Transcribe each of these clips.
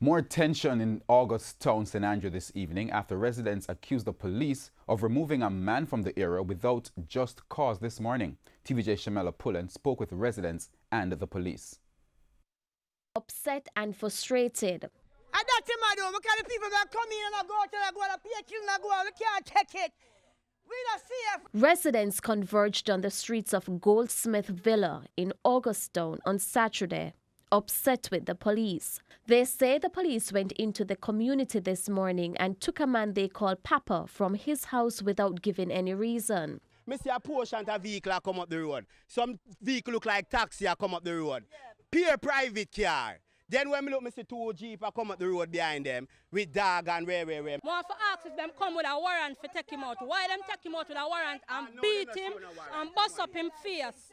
More tension in August Town, St. Andrew this evening after residents accused the police of removing a man from the area without just cause this morning. TVJ Shamela Pullen spoke with residents and the police. Upset and frustrated. Residents converged on the streets of Goldsmith Villa in Augusttown on Saturday, upset with the police. They say the police went into the community this morning and took a man they call Papa from his house without giving any reason. I see a portion of vehicle come up the road. Some vehicle look like taxi come up the road. Pure private car. Then when I look, I see two Jeep come up the road behind them with dog and where. Want to ask if them come with a warrant for take him out. Why them take him out with a warrant and beat him and bust up him face?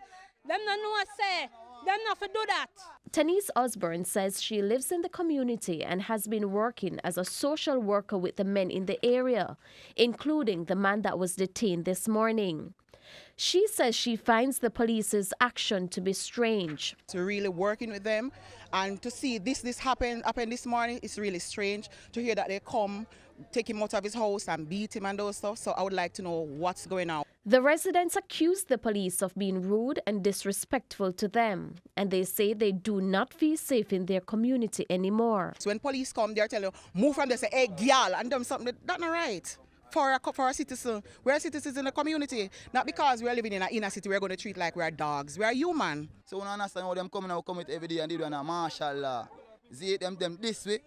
Them no know say, them not for do that. Tanise Osborne says she lives in the community and has been working as a social worker with the men in the area, including the man that was detained this morning. She says she finds the police's action to be strange. To really working with them and to see this happen this morning, it's really strange to hear that they come, take him out of his house and beat him and those stuff. So I would like to know what's going on. The residents accuse the police of being rude and disrespectful to them, and they say they do not feel safe in their community anymore. So when police come, they're telling you, move from there, say, hey, girl, and them something, that's not right. For a citizen, we're citizens in the community. Not because we're living in an inner city, we're going to treat like we're dogs. We're human. So when I understand how them coming out, come with every day and they do a martial law. See them this way,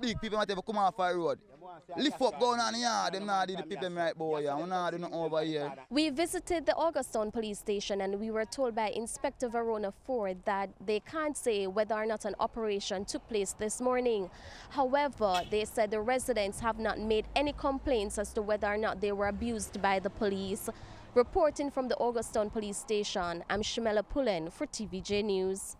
big people might ever come off the road. Lift up, go on here, them not do the people right boy, we not do nothing over here. We visited the Augusttown police station and we were told by Inspector Verona Ford that they can't say whether or not an operation took place this morning. However, they said the residents have not made any complaints as to whether or not they were abused by the police. Reporting from the Augusttown police station, I'm Shamela Pullen for TVJ News.